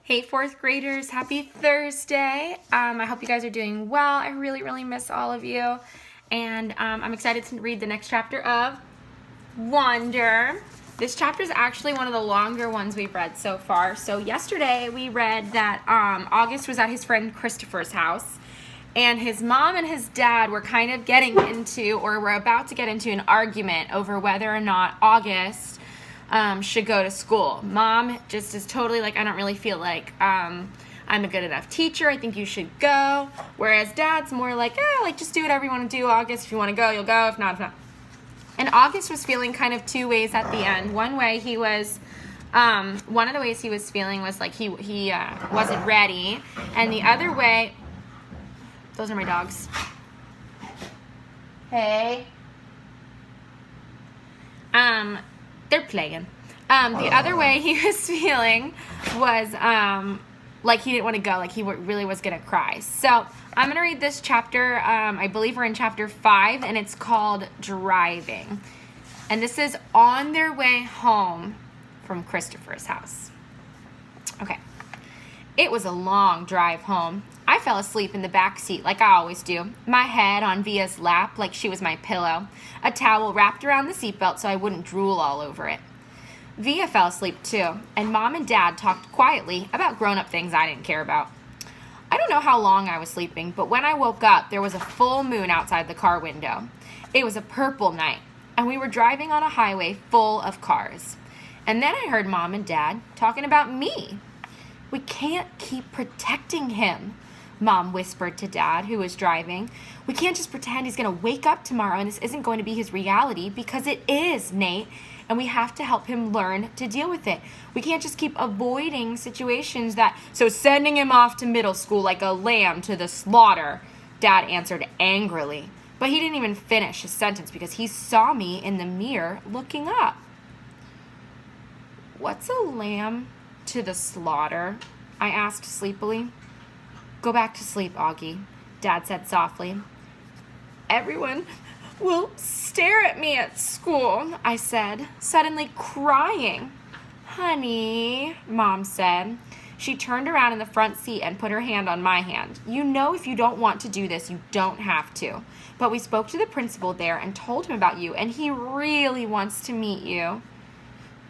Hey, fourth graders, happy Thursday. I hope you guys are doing well. I really miss all of you. And I'm excited to read the next chapter of Wonder. This chapter is actually one of the longer ones we've read so far. So yesterday we read that August was at his friend Christopher's house. And his mom and his dad were kind of getting into, or were about to get into, an argument over whether or not August should go to school. Mom just is totally like, I don't really feel like I'm a good enough teacher. I think you should go. Whereas Dad's more like, just do whatever you want to do, August. If you want to go, you'll go. If not, if not. And August was feeling kind of two ways at the end. One way he was, one of the ways he was feeling was like he wasn't ready. And the other way, those are my dogs. Hey. They're playing. The other way he was feeling was like he didn't want to go, like he really was going to cry. So I'm going to read this chapter. I believe we're in chapter 5, and it's called Driving. And this is on their way home from Christopher's house. Okay. It was a long drive home. I fell asleep in the back seat like I always do, my head on Via's lap like she was my pillow, a towel wrapped around the seatbelt so I wouldn't drool all over it. Via fell asleep too, and Mom and Dad talked quietly about grown-up things I didn't care about. I don't know how long I was sleeping, but when I woke up, there was a full moon outside the car window. It was a purple night, and we were driving on a highway full of cars. And then I heard Mom and Dad talking about me. We can't keep protecting him, Mom whispered to Dad, who was driving. We can't just pretend he's going to wake up tomorrow and this isn't going to be his reality, because it is, Nate, and we have to help him learn to deal with it. We can't just keep avoiding situations so sending him off to middle school like a lamb to the slaughter, Dad answered angrily. But he didn't even finish his sentence because he saw me in the mirror looking up. What's a lamb to the slaughter? I asked sleepily. Go back to sleep, Augie, Dad said softly. Everyone will stare at me at school, I said, suddenly crying. Honey, Mom said. She turned around in the front seat and put her hand on my hand. You know, if you don't want to do this, you don't have to. But we spoke to the principal there and told him about you, and he really wants to meet you.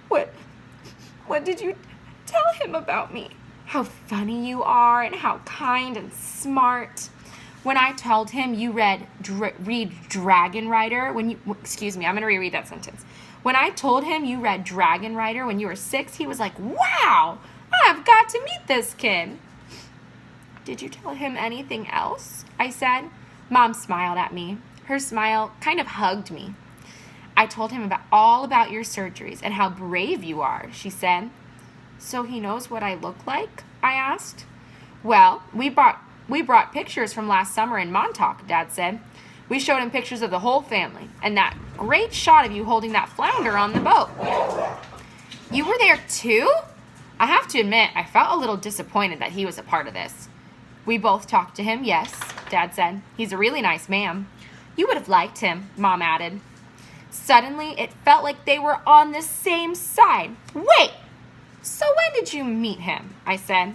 What did you tell him about me? How funny you are and how kind and smart. When I told him you read Dragon Rider I'm going to reread that sentence. When I told him you read Dragon Rider when you were 6, he was like, wow, I've got to meet this kid. Did you tell him anything else? I said. Mom smiled at me. Her smile kind of hugged me. I told him all about your surgeries and how brave you are, she said. So he knows what I look like? I asked. Well, we brought pictures from last summer in Montauk, Dad said. We showed him pictures of the whole family and that great shot of you holding that flounder on the boat. You were there too? I have to admit, I felt a little disappointed that he was a part of this. We both talked to him, yes, Dad said. He's a really nice man. You would have liked him, Mom added. Suddenly, it felt like they were on the same side. Wait! So when did you meet him? I said.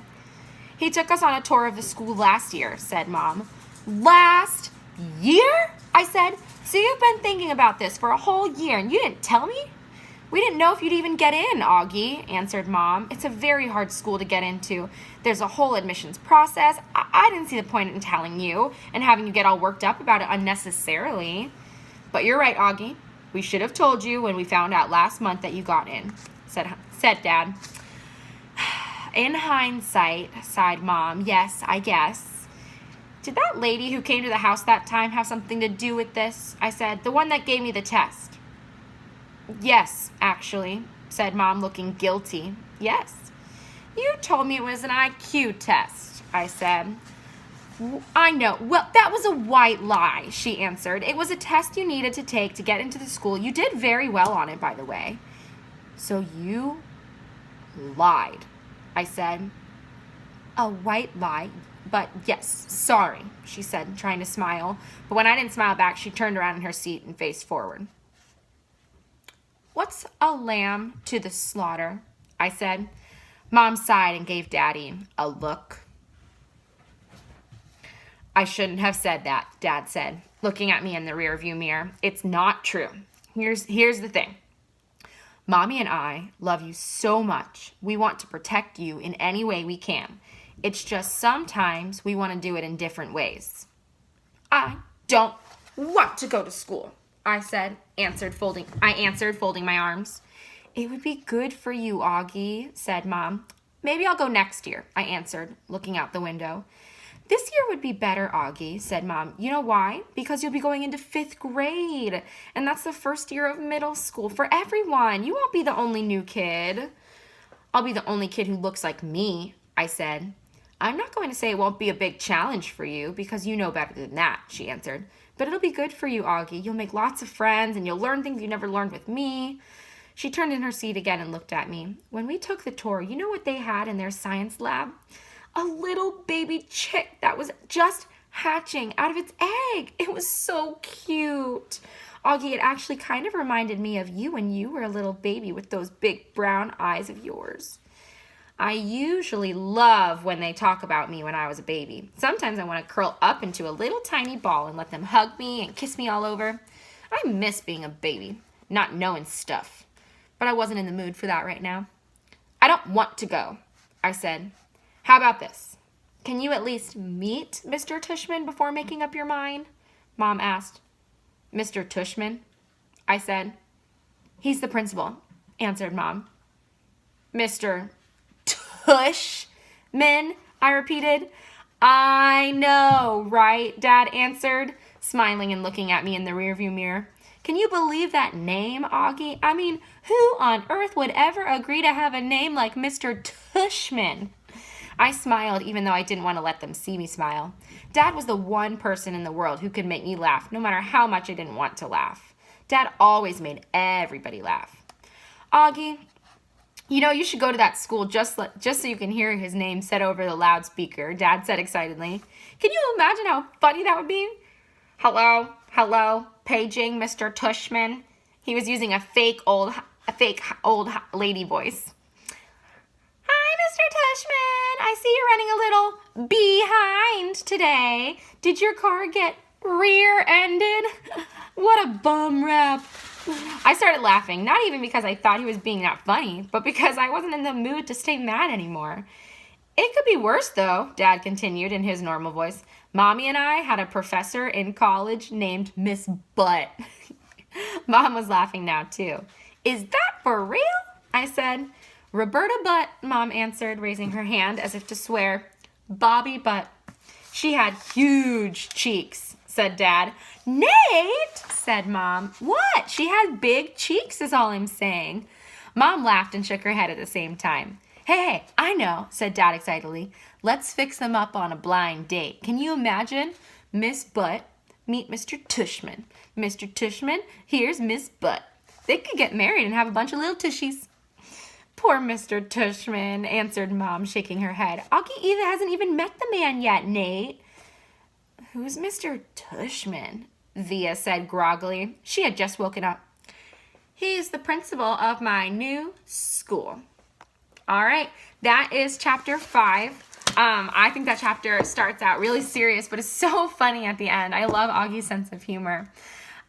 He took us on a tour of the school last year, said Mom. Last year? I said. So you've been thinking about this for a whole year and you didn't tell me? We didn't know if you'd even get in, Augie, answered Mom. It's a very hard school to get into. There's a whole admissions process. I didn't see the point in telling you and having you get all worked up about it unnecessarily. But you're right, Augie. We should have told you when we found out last month that you got in, said Dad. In hindsight, sighed Mom, yes, I guess. Did that lady who came to the house that time have something to do with this? I said, the one that gave me the test. Yes, actually, said Mom, looking guilty. Yes. You told me it was an IQ test, I said. I know. Well, that was a white lie, she answered. It was a test you needed to take to get into the school. You did very well on it, by the way. So you lied, I said. A white lie? But yes, sorry, she said, trying to smile. But when I didn't smile back, she turned around in her seat and faced forward. What's a lamb to the slaughter? I said. Mom sighed and gave Daddy a look. I shouldn't have said that, Dad said, looking at me in the rearview mirror. It's not true. Here's the thing. Mommy and I love you so much. We want to protect you in any way we can. It's just sometimes we want to do it in different ways. I don't want to go to school, I answered, folding my arms. It would be good for you, Augie, said Mom. Maybe I'll go next year, I answered, looking out the window. This year would be better, Augie, said Mom. You know why? Because you'll be going into 5th grade, and that's the first year of middle school for everyone. You won't be the only new kid. I'll be the only kid who looks like me, I said. I'm not going to say it won't be a big challenge for you, because you know better than that, she answered. But it'll be good for you, Augie. You'll make lots of friends, and you'll learn things you never learned with me. She turned in her seat again and looked at me. When we took the tour, you know what they had in their science lab? A little baby chick that was just hatching out of its egg. It was so cute. Augie, it actually kind of reminded me of you when you were a little baby with those big brown eyes of yours. I usually love when they talk about me when I was a baby. Sometimes I want to curl up into a little tiny ball and let them hug me and kiss me all over. I miss being a baby, not knowing stuff. But I wasn't in the mood for that right now. I don't want to go, I said. How about this? Can you at least meet Mr. Tushman before making up your mind? Mom asked. Mr. Tushman? I said. He's the principal, answered Mom. Mr. Tushman? I repeated. I know, right? Dad answered, smiling and looking at me in the rearview mirror. Can you believe that name, Augie? I mean, who on earth would ever agree to have a name like Mr. Tushman? I smiled even though I didn't want to let them see me smile. Dad was the one person in the world who could make me laugh no matter how much I didn't want to laugh. Dad always made everybody laugh. Augie, you know, you should go to that school just so you can hear his name said over the loudspeaker, Dad said excitedly. Can you imagine how funny that would be? Hello, paging Mr. Tushman. He was using a fake old lady voice. Hi, Mr. Tushman. I see you're running a little behind today. Did your car get rear-ended? What a bum rap. I started laughing, not even because I thought he was being that funny, but because I wasn't in the mood to stay mad anymore. It could be worse, though, Dad continued in his normal voice. Mommy and I had a professor in college named Miss Butt. Mom was laughing now, too. Is that for real? I said. Roberta Butt, Mom answered, raising her hand as if to swear. Bobby Butt. She had huge cheeks, said Dad. Nate, said Mom. What? She had big cheeks is all I'm saying. Mom laughed and shook her head at the same time. Hey, I know, said Dad excitedly. Let's fix them up on a blind date. Can you imagine? Miss Butt, meet Mr. Tushman. Mr. Tushman, here's Miss Butt. They could get married and have a bunch of little tushies. Poor Mr. Tushman, answered Mom, shaking her head. Augie hasn't even met the man yet, Nate. Who's Mr. Tushman? Via said groggily. She had just woken up. He's the principal of my new school. All right, that is chapter 5. I think that chapter starts out really serious, but it's so funny at the end. I love Augie's sense of humor.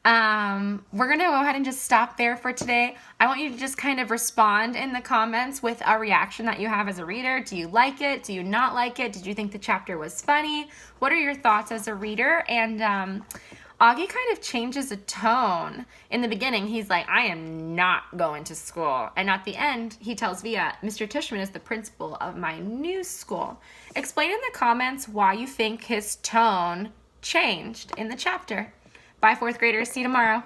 We're going to go ahead and just stop there for today. I want you to just kind of respond in the comments with a reaction that you have as a reader. Do you like it? Do you not like it? Did you think the chapter was funny? What are your thoughts as a reader? And Augie kind of changes a tone. In the beginning, he's like, I am not going to school. And at the end, he tells Via, Mr. Tushman is the principal of my new school. Explain in the comments why you think his tone changed in the chapter. Bye, 4th graders. See you tomorrow.